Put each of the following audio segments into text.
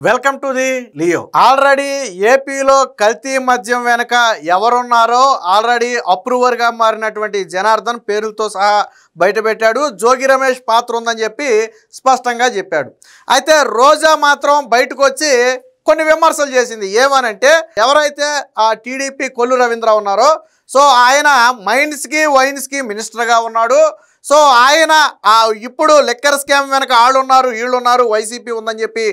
Welcome to the Leo. Already ఏపీలో కల్తీ మద్యం వెనక ఎవరున్నారో ఆల్రెడీ అప్రూవర్గా మారినటువంటి జనార్దన్ పేరులతో సహా బయటపెట్టాడు. జోగి రమేష్ పాత్ర ఉందని చెప్పి స్పష్టంగా చెప్పాడు. అయితే రోజా మాత్రం బయటకు వచ్చి కొన్ని విమర్శలు చేసింది. ఏమనంటే ఎవరైతే ఆ టీడీపీ కొల్లు రవీంద్ర ఉన్నారో సో ఆయన మైన్స్కి వైన్స్కి మినిస్టర్గా ఉన్నాడు. సో ఆయన ఇప్పుడు లిక్కర్ స్కామ్ వెనక ఆళ్ళున్నారు వీళ్ళున్నారు వైసీపీ ఉందని చెప్పి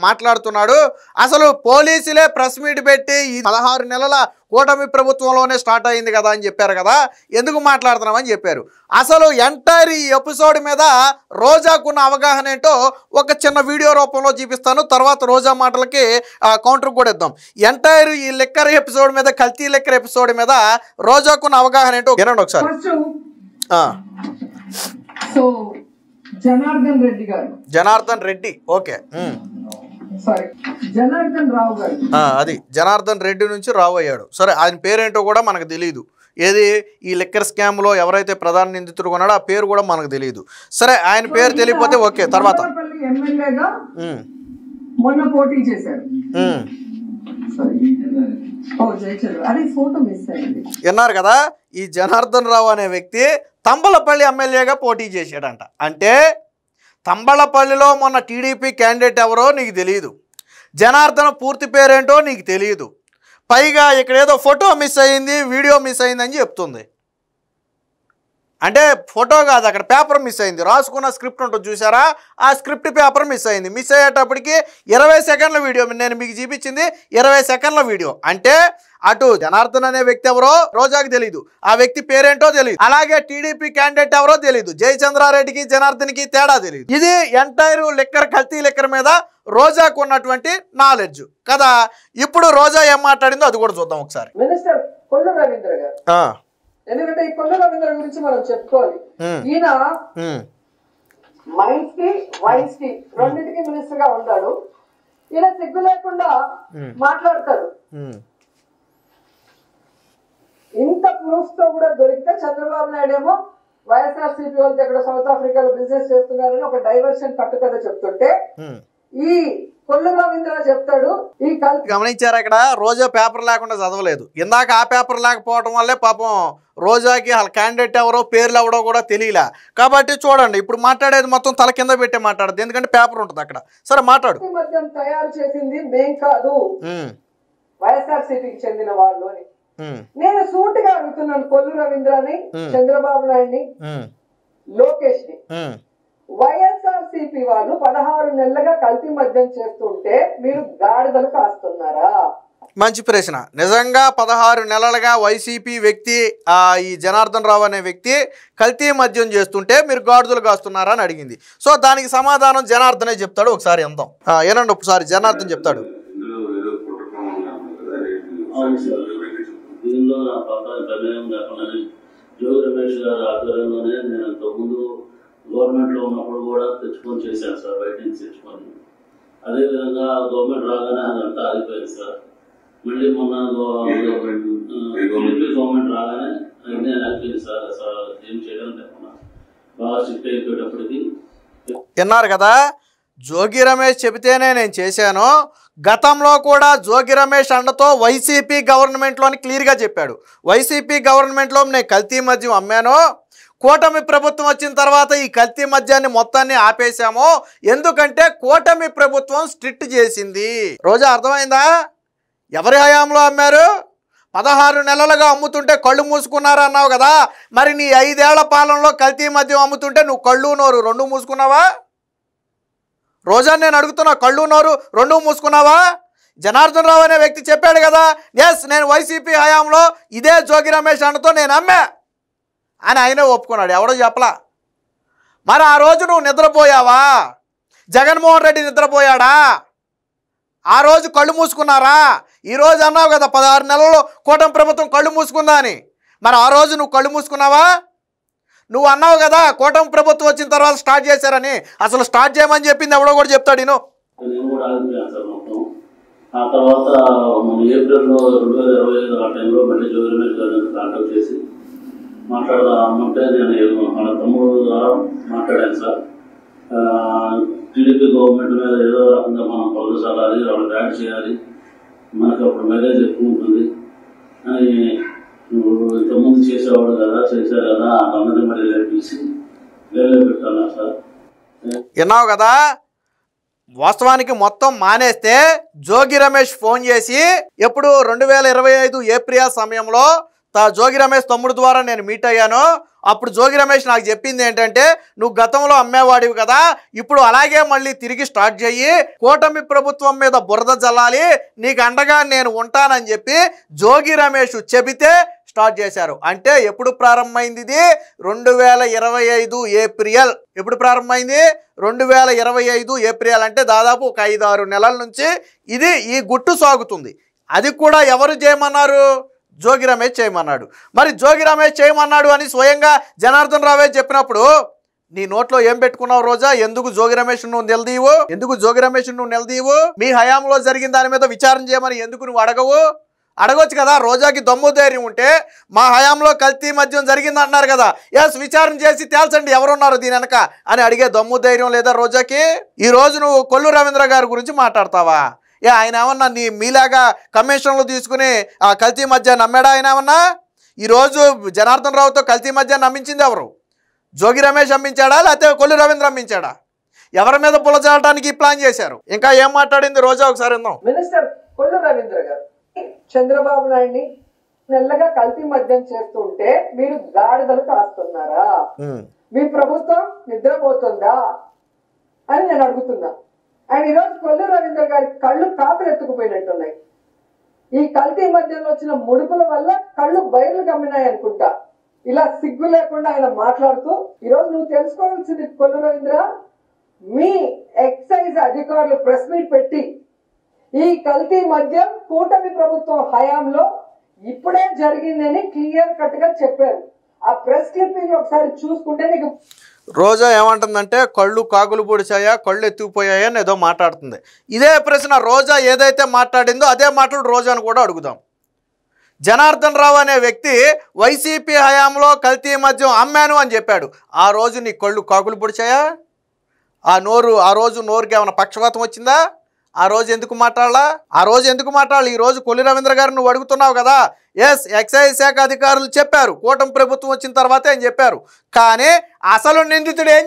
మాట్లాడుతున్నాడు. అసలు పోలీసులే ప్రెస్ మీట్ పెట్టి ఈ 16 నెలల కూటమి ప్రభుత్వంలోనే స్టార్ట్ అయింది కదా అని చెప్పారు కదా, ఎందుకు మాట్లాడుతున్నామని చెప్పారు. అసలు ఎంటైర్ ఈ ఎపిసోడ్ మీద రోజాకున్న అవగాహన ఏంటో ఒక చిన్న వీడియో రూపంలో చూపిస్తాను. తర్వాత రోజా మాటలకి కౌంటర్ కూడా ఇద్దాం. ఎంటైర్ ఈ లిక్కర్ ఎపిసోడ్ మీద, కల్తీ లిక్కర్ ఎపిసోడ్ మీద రోజాకున్న అవగాహన ఏంటో వినండి ఒకసారి. So Janardhan Reddy okay, sorry Janardhan Rao garu, అది జనార్దన్ రెడ్డి నుంచి రావు అయ్యాడు. సరే, ఆయన పేరేంటో కూడా మనకు తెలియదు. ఏది ఈ లిక్కర్ స్కామ్లో ఎవరైతే ప్రధాన నిందితుడు ఉన్నాడో ఆ పేరు కూడా మనకు తెలియదు. సరే, ఆయన పేరు తెలియకపోతే ఓకే. తర్వాత ఎమ్మెల్యేగా మొన్న పోటీ చేశారు. విన్నారు కదా, ఈ జనార్దన్ రావు అనే వ్యక్తి తంబలపల్లి ఎమ్మెల్యేగా పోటీ చేశాడంట. అంటే తంబలపల్లిలో మొన్న టీడీపీ క్యాండిడేట్ ఎవరో నీకు తెలియదు, జనార్దన్ పూర్తి పేరేంటో నీకు తెలియదు. పైగా ఇక్కడ ఏదో ఫోటో మిస్ అయింది, వీడియో మిస్ అయిందని చెప్తుంది. అంటే ఫోటో కాదు, అక్కడ పేపర్ మిస్ అయింది. రాసుకున్న స్క్రిప్ట్ ఉంటుంది చూసారా, ఆ స్క్రిప్ట్ పేపర్ మిస్ అయింది. మిస్ అయ్యేటప్పటికి 20 సెకండ్ల వీడియో నేను మీకు చూపించింది 20 సెకండ్ల వీడియో. అంటే అటు జనార్దన్ అనే వ్యక్తి ఎవరో రోజాకి తెలియదు, ఆ వ్యక్తి పేరేంటో తెలియదు. అలాగే టీడీపీ క్యాండిడేట్ ఎవరో తెలియదు, జయచంద్రారెడ్డికి జనార్దన్కి తేడా తెలియదు. ఇది ఎంటైర్ లిక్కర్ కల్తీ లిక్కర్ మీద రోజాకు ఉన్నటువంటి నాలెడ్జ్ కదా. ఇప్పుడు రోజా ఏం మాట్లాడిందో అది కూడా చూద్దాం ఒకసారి. మినిస్టర్ కొల్లు రవీంద్ర గారు, ఎందుకంటే ఈ కొల్లు రవీంద్ర గురించి మనం చెప్పుకోవాలి. ఈయన మైన్స్ కి వైన్స్ కి రెండింటికి మినిస్టర్ గా ఉంటాడు. ఈయన సిగ్గు లేకుండా మాట్లాడతాడు. ఇంత ప్రూఫ్ తో కూడా దొరికితే చంద్రబాబు నాయుడు ఏమో వైఎస్ఆర్సీపీ వాళ్ళతో ఎక్కడ సౌత్ ఆఫ్రికాలో బిజినెస్ చేస్తున్నారని ఒక డైవర్షన్ కట్టుకథ చెప్తుంటే ఈ కొల్లు రవీంద్ర చెప్తాడు ఈ గమనించారు. అక్కడ రోజా పేపర్ లేకుండా చదవలేదు. ఇందాక ఆ పేపర్ లేకపోవడం వల్లే పాపం రోజాకి వాళ్ళ క్యాండిడేట్ ఎవరో పేర్లు ఎవడో కూడా తెలియలే. కాబట్టి చూడండి, ఇప్పుడు మాట్లాడేది మొత్తం తల కింద పెట్టే మాట్లాడదు, ఎందుకంటే పేపర్ ఉంటుంది అక్కడ. సరే మాట్లాడు. మద్యం తయారు చేసింది మేం కాదు, వైఎస్ఆర్సీపీకి చెందిన వాళ్ళు అని నేను సూటిగా అడుగుతున్నాను. కొల్లు రవీంద్రని, చంద్రబాబు నాయుడిని, లోకేష్ ని, వైఎస్ఆర్సీపీ వాళ్ళు 16 నెలలుగా కల్తీ మద్యం చేస్తుంటే మీరు గాడిదలు కాస్తున్నారా? మంచి ప్రశ్న. నిజంగా 16 నెలలుగా వైసీపీ వ్యక్తి ఈ జనార్దన్ రావు అనే వ్యక్తి కల్తీ మద్యం చేస్తుంటే మీరు గాడిదలు కాస్తున్నారా అని అడిగింది. సో దానికి సమాధానం జనార్దనే చెప్తాడు. ఒకసారి ఎందాం, ఏనండి ఒకసారి జనార్దన్ చెప్తాడు. దీనిలో నా పాత్ర ప్రమేయం లేకుండా జోగి రమేష్ గారి ఆధ్వర్యంలోనే నేను ఇంతకుముందు గవర్నమెంట్లో ఉన్నప్పుడు కూడా తెచ్చుకొని చేశాను సార్, బయట నుంచి తెచ్చుకొని. అదేవిధంగా గవర్నమెంట్ రాగానే అదంతా ఆగిపోయింది సార్. మళ్ళీ మొన్న గవర్నమెంట్ రాగానే అన్నీ ఆగిపోయింది సార్. అసలు ఏం చేయడం లేకుండా బాగా స్ట్రిక్ట్ అయిపోయేటప్పటికి. విన్నారు కదా, జోగి రమేష్ చెబితేనే నేను చేశాను. గతంలో కూడా జోగి రమేష్ అండతో వైసీపీ గవర్నమెంట్లోని క్లియర్గా చెప్పాడు, వైసీపీ గవర్నమెంట్లో నేను కల్తీ మద్యం అమ్మాను, కూటమి ప్రభుత్వం వచ్చిన తర్వాత ఈ కల్తీ మద్యాన్ని మొత్తాన్ని ఆపేశాము, ఎందుకంటే కూటమి ప్రభుత్వం స్ట్రిక్ట్ చేసింది. రోజా అర్థమైందా? ఎవరి హయాంలో అమ్మారు? 16 నెలలుగా అమ్ముతుంటే కళ్ళు మూసుకున్నారు అన్నావు కదా, మరి నీ 5 ఏళ్ల పాలనలో కల్తీ మద్యం అమ్ముతుంటే నువ్వు కళ్ళు నోరు 2 మూసుకున్నావా? రోజా నేను అడుగుతున్నా, కళ్ళు నోరు 2 మూసుకున్నావా? జనార్దన్ రావు అనే వ్యక్తి చెప్పాడు కదా, ఎస్ నేను వైసీపీ హయాంలో ఇదే జోగి రమేష్ అండతో నేను అమ్మా అని ఆయనే ఒప్పుకున్నాడు, ఎవడో చెప్పలా. మరి ఆ రోజు నువ్వు నిద్రపోయావా? జగన్మోహన్ రెడ్డి నిద్రపోయాడా? ఆ రోజు కళ్ళు మూసుకున్నారా? ఈరోజు అన్నావు కదా 16 నెలల్లో కూటమి ప్రభుత్వం కళ్ళు మూసుకుందా అని, మరి ఆ రోజు నువ్వు కళ్ళు మూసుకున్నావా? నువ్వు అన్నావు కదా కూటమి ప్రభుత్వం వచ్చిన తర్వాత స్టార్ట్ చేశారని, అసలు స్టార్ట్ చేయమని చెప్పింది ఎవడో కూడా చెప్తాడు. నేను కూడా ఆగిపోయాను సార్ మొత్తం. ఆ తర్వాత ఏప్రిల్లో 2025 ఆ టైంలో మళ్ళీ జోగి రమేష్ గారిని కాంటాక్ట్ చేసి మాట్లాడదామంటే నేను మన తమ్ముడు ద్వారా మాట్లాడాను సార్. టీడీపీ గవర్నమెంట్ మీద ఏదో రకంగా మనం పలుసాలి, వాళ్ళు యాడ్ చేయాలి, మనకు అప్పుడు మైలేజ్ ఎక్కువ ఉంటుంది అని నువ్వు ఇంతకుముందు చేసేవాడు కదా, చేశారు కదా, అందరినీ మరి లేపించి వేరే పెట్టాను సార్. విన్నావు కదా, వాస్తవానికి మొత్తం మానేస్తే జోగి రమేష్ ఫోన్ చేసి ఎప్పుడు 2025 ఏప్రిల్ సమయంలో జోగి రమేష్ తమ్ముడు ద్వారా నేను మీట్ అయ్యాను. అప్పుడు జోగి రమేష్ నాకు చెప్పింది ఏంటంటే, నువ్వు గతంలో అమ్మేవాడివి కదా, ఇప్పుడు అలాగే మళ్ళీ తిరిగి స్టార్ట్ చెయ్యి, కూటమి ప్రభుత్వం మీద బురద జల్లాలి, నీకు అండగా నేను ఉంటానని చెప్పి జోగి రమేష్ చెబితే స్టార్ట్ చేశారు. అంటే ఎప్పుడు ప్రారంభమైంది ఇది? 2025 ఏప్రిల్. ఎప్పుడు ప్రారంభమైంది? 2025 ఏప్రిల్. అంటే దాదాపు ఒక 5-6 నెలల నుంచి ఇది ఈ గుట్టు సాగుతుంది. అది కూడా ఎవరు చేయమన్నారు? జోగి రమేష్ చేయమన్నాడు. మరి జోగి రమేష్ చేయమన్నాడు అని స్వయంగా జనార్దన్ రావే చెప్పినప్పుడు నీ నోట్లో ఏం పెట్టుకున్నావు రోజా? ఎందుకు జోగి రమేష్ నువ్వు నిలదీవు? ఎందుకు జోగి రమేష్ నువ్వు నిలదీవు? మీ హయాంలో జరిగిన దాని మీద విచారణ చేయమని ఎందుకు నువ్వు అడగవు? అడగొచ్చు కదా. రోజాకి దమ్ము ధైర్యం ఉంటే మా హయాంలో కల్తీ మద్యం జరిగింది అంటున్నారు కదా, ఎస్ విచారణ చేసి తేల్చండి ఎవరున్నారు దీని వెనక అని అడిగే దమ్ము ధైర్యం లేదా రోజాకి? ఈ రోజు నువ్వు కొల్లు రవీంద్ర గారి గురించి మాట్లాడతావా? ఆయన ఏమన్నా మీలాగా కమిషన్లు తీసుకుని ఆ కల్తీ మద్యాన్ని నమ్మాడా? ఆయన ఏమన్నా ఈరోజు జనార్దన్ రావుతో కల్తీ మద్యాన్ని నమ్మించింది ఎవరు? జోగి రమేష్ అమ్మించాడా లేకపోతే కొల్లు రవీంద్ర అమ్మించాడా? ఎవరి మీద పులచాడటానికి ప్లాన్ చేశారు? ఇంకా ఏం మాట్లాడింది రోజా ఒకసారి విందాం. మినిస్టర్ కొల్లు రవీంద్ర గారు చంద్రబాబు నాయుడిని నెల్లగా కల్తీ మద్యం చేస్తుంటే మీరు గాడిదలు కాస్తున్నారా? మీ ప్రభుత్వం నిద్రపోతుందా అని నేను అడుగుతున్నా. అండ్ ఈరోజు కొల్లు రవీంద్ర గారి కళ్ళు కాకులు ఎత్తుకుపోయినట్టున్నాయి. ఈ కల్తీ మధ్యలో వచ్చిన ముడుపుల వల్ల కళ్ళు బయర్లు గమ్మినాయి అనుకుంటా. ఇలా సిగ్గు లేకుండా ఆయన మాట్లాడుతూ ఈరోజు నువ్వు తెలుసుకోవాల్సింది కొల్లు రవీంద్ర, మీ ఎక్సైజ్ అధికారులు ప్రెస్ మీట్ పెట్టి ఈ కల్తీ మద్యం కూటమి ప్రభుత్వం హయాంలో ఇప్పుడే జరిగిందని క్లియర్ కట్ గా చెప్పారు. ఆ ప్రెస్ క్లిప్పింగ్ ఒకసారి చూసుకుంటే నీకు రోజా ఏమంటుందంటే కళ్ళు కాకులు పొడిచాయా, కళ్ళు ఎత్తుకుపోయాయా అని ఏదో మాట్లాడుతుంది. ఇదే ప్రశ్న రోజా ఏదైతే మాట్లాడిందో అదే మాటలు రోజాను కూడా అడుగుదాం. జనార్దన్ రావు అనే వ్యక్తి వైసీపీ హయాంలో కల్తీ మద్యం అమ్మాను అని చెప్పాడు. ఆ రోజు నీ కళ్ళు కాకులు పొడిచాయా? ఆ రోజు నోరుకి ఏమైనా పక్షవాతం వచ్చిందా? ఆ రోజు ఎందుకు మాట్లాడాలి? ఈ రోజు కొల్లు రవీంద్ర గారు నువ్వు అడుగుతున్నావు కదా, ఎస్ ఎక్సైజ్ శాఖ అధికారులు చెప్పారు, కూటమి ప్రభుత్వం వచ్చిన తర్వాతే అని చెప్పారు. కానీ అసలు నిందితుడు ఏం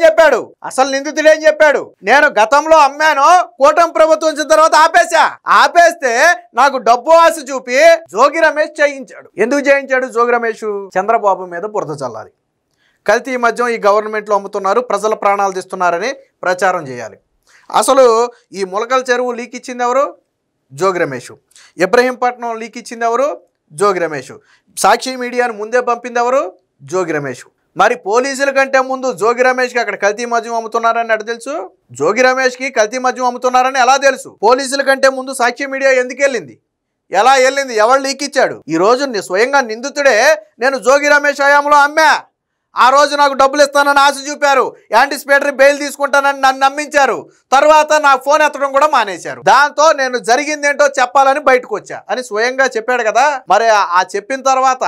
చెప్పాడు? నేను గతంలో అమ్మాను, కూటమి ప్రభుత్వం వచ్చిన తర్వాత ఆపేస్తే నాకు డబ్బు ఆశ చూపి జోగి రమేష్ చేయించాడు. ఎందుకు చేయించాడు జోగి రమేష్? చంద్రబాబు మీద బురద చల్లాలి, కల్తీ మద్యం ఈ గవర్నమెంట్లో అమ్ముతున్నారు, ప్రజల ప్రాణాలు తీస్తున్నారని ప్రచారం చేయాలి. అసలు ఈ ములకల చెరువు లీక్ ఇచ్చింది ఎవరు? జోగి రమేష్. ఇబ్రహీంపట్నం లీక్ ఇచ్చింది ఎవరు? జోగి రమేష్. సాక్షి మీడియాను ముందే పంపింది ఎవరు? జోగి రమేష్. మరి పోలీసుల కంటే ముందు జోగి రమేష్కి అక్కడ కల్తీ మద్యం అమ్ముతున్నారని ఎట్లా తెలుసు? జోగి రమేష్కి కల్తీ మద్యం అమ్ముతున్నారని ఎలా తెలుసు? పోలీసుల కంటే ముందు సాక్షి మీడియా ఎందుకు వెళ్ళింది? ఎలా వెళ్ళింది? ఎవరు లీక్ ఇచ్చాడు? ఈరోజు స్వయంగా నిందితుడే నేను జోగి రమేష్ హయాంలో అమ్మా, ఆ రోజు నాకు డబ్బులు ఇస్తానని ఆశ చూపారు, యాంటిసిపేటరీ బెయిల్ తీసుకుంటానని నన్ను నమ్మించారు, తర్వాత నా ఫోన్ ఎత్తడం కూడా మానేశారు, దాంతో నేను జరిగిందేంటో చెప్పాలని బయటకు వచ్చా అని స్వయంగా చెప్పాడు కదా. మరి ఆ చెప్పిన తర్వాత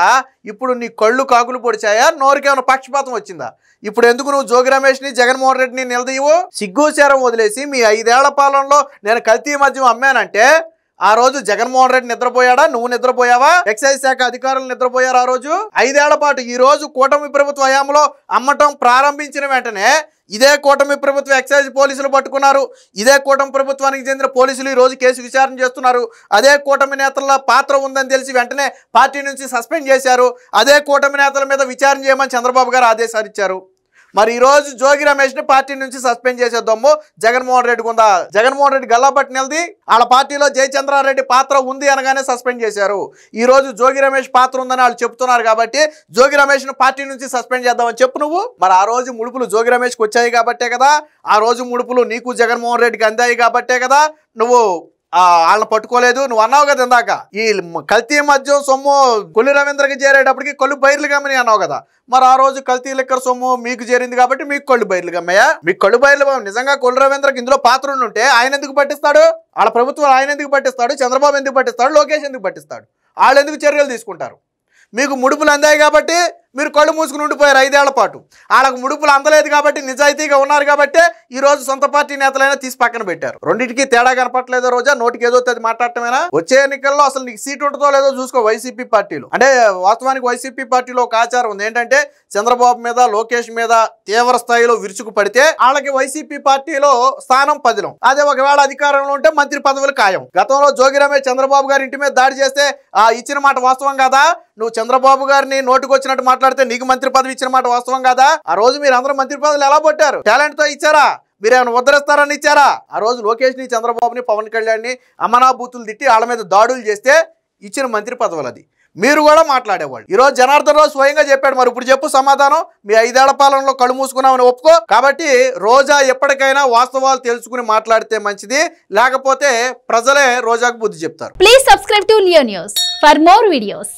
ఇప్పుడు నీ కళ్ళు కాకులు పొడిచాయా, నోరుకేమైనా పక్షపాతం వచ్చిందా? ఇప్పుడు ఎందుకు నువ్వు జోగి రమేష్ని జగన్మోహన్ రెడ్డిని నిలదీవు? సిగ్గుచారం వదిలేసి మీ 5 ఏళ్ల పాలనలో నేను కల్తీ మద్యం అమ్మానంటే ఆ రోజు జగన్మోహన్ రెడ్డి నిద్రపోయాడా? నువ్వు నిద్రపోయావా? ఎక్సైజ్ శాఖ అధికారులు నిద్రపోయారు ఆ రోజు? 5 ఏళ్ల పాటు. ఈ రోజు కూటమి ప్రభుత్వ హయాంలో అమ్మటం ప్రారంభించిన వెంటనే ఇదే కూటమి ప్రభుత్వ ఎక్సైజ్ పోలీసులు పట్టుకున్నారు. ఇదే కూటమి ప్రభుత్వానికి చెందిన పోలీసులు ఈ రోజు కేసు విచారణ చేస్తున్నారు. అదే కూటమి నేతల పాత్ర ఉందని తెలిసి వెంటనే పార్టీ నుంచి సస్పెండ్ చేశారు. అదే కూటమి నేతల మీద విచారణ చేయమని చంద్రబాబు గారు ఆదేశాలు ఇచ్చారు. మరి ఈరోజు జోగి రమేష్ని పార్టీ నుంచి సస్పెండ్ చేసే దమ్ము జగన్మోహన్ రెడ్డికి ఉందా? జగన్మోహన్ రెడ్డి గల్లాపట్టి నిలది వాళ్ళ పార్టీలో జయచంద్రారెడ్డి పాత్ర ఉంది అనగానే సస్పెండ్ చేశారు. ఈరోజు జోగి రమేష్ పాత్ర ఉందని వాళ్ళు చెప్తున్నారు కాబట్టి జోగి రమేష్ను పార్టీ నుంచి సస్పెండ్ చేద్దామని చెప్పు నువ్వు. మరి ఆ రోజు ముడుపులు జోగి రమేష్కి వచ్చాయి కాబట్టే కదా, ఆ రోజు ముడుపులు నీకు జగన్మోహన్ రెడ్డికి అందాయి కాబట్టే కదా నువ్వు వాళ్ళని పట్టుకోలేదు. నువ్వు అన్నావు కదా ఇందాక, ఈ కల్తీ మద్యం సొమ్ము కొల్లు రవీంద్రకి చేరేటప్పటికి కళ్ళు బయర్లు గమ్మని అన్నావు కదా. మరి ఆ రోజు కల్తీ లిక్కర్ సొమ్ము మీకు చేరింది కాబట్టి మీకు కళ్ళు బయర్లు గమ్మయ్యా? మీకు కళ్ళు బయర్లు నిజంగా కొల్లు రవీంద్రకి ఇందులో పాత్ర ఉంటే ఆయన ఎందుకు పట్టిస్తాడు? వాళ్ళ ప్రభుత్వం ఆయన ఎందుకు పట్టిస్తాడు? చంద్రబాబు ఎందుకు పట్టిస్తాడు? లోకేష్ ఎందుకు పట్టిస్తాడు? వాళ్ళు ఎందుకు చర్యలు తీసుకుంటారు? మీకు ముడుపులు అందాయి కాబట్టి మీరు కళ్ళు మూసుకుని ఉండిపోయారు 5 ఏళ్ల పాటు. వాళ్ళకు ముడుపులు అందలేదు కాబట్టి, నిజాయితీగా ఉన్నారు కాబట్టి ఈ రోజు సొంత పార్టీ నేతలైనా తీసి పక్కన పెట్టారు. రెండింటికి తేడా కనపట్లేదో రోజా? నోటికి ఏదో అది మాట్లాడటమేనా? వచ్చే ఎన్నికల్లో అసలు నీకు సీట్ ఉంటుందో లేదో చూసుకో వైసీపీ పార్టీలో. అంటే వాస్తవానికి వైసీపీ పార్టీలో ఒక ఆచారం ఉంది ఏంటంటే, చంద్రబాబు మీద లోకేష్ మీద తీవ్ర స్థాయిలో విరుచుకు పడితే వాళ్ళకి వైసీపీ పార్టీలో స్థానం పదిలం. అదే ఒకవేళ అధికారంలో ఉంటే మంత్రి పదవులు ఖాయం. గతంలో జోగి రమేష్ చంద్రబాబు గారి ఇంటి మీద దాడి చేస్తే ఇచ్చిన మాట వాస్తవం కాదా? నువ్వు చంద్రబాబు గారిని నోటుకు వచ్చినట్టు మాట్లాడితే నీకు మంత్రి పదవి ఇచ్చిన మాట వాస్తవం కాదా? ఆ రోజు మీరు అందరూ మంత్రి పదవులు ఎలా పట్టారు? టాలెంట్ తో ఇచ్చారా? మీరేమైనా ఉద్ధరిస్తారని ఇచ్చారా? ఆ రోజు లోకేష్ ని, చంద్రబాబుని, పవన్ కళ్యాణ్ ని అమనాభూతులు తిట్టి వాళ్ళ మీద దాడులు చేస్తే ఇచ్చిన మంత్రి పదవులు అది. మీరు కూడా మాట్లాడేవాళ్ళు. ఈ రోజు జనార్దన్ రావు స్వయంగా చెప్పాడు. మరి ఇప్పుడు చెప్పు సమాధానం. మీ 5 ఏళ్ల పాలనలో కళ్ళు మూసుకున్నామని ఒప్పుకో. కాబట్టి రోజా ఎప్పటికైనా వాస్తవాలు తెలుసుకుని మాట్లాడితే మంచిది, లేకపోతే ప్రజలే రోజాకు బుద్ధి చెప్తారు. Please subscribe to Leo news for more videos.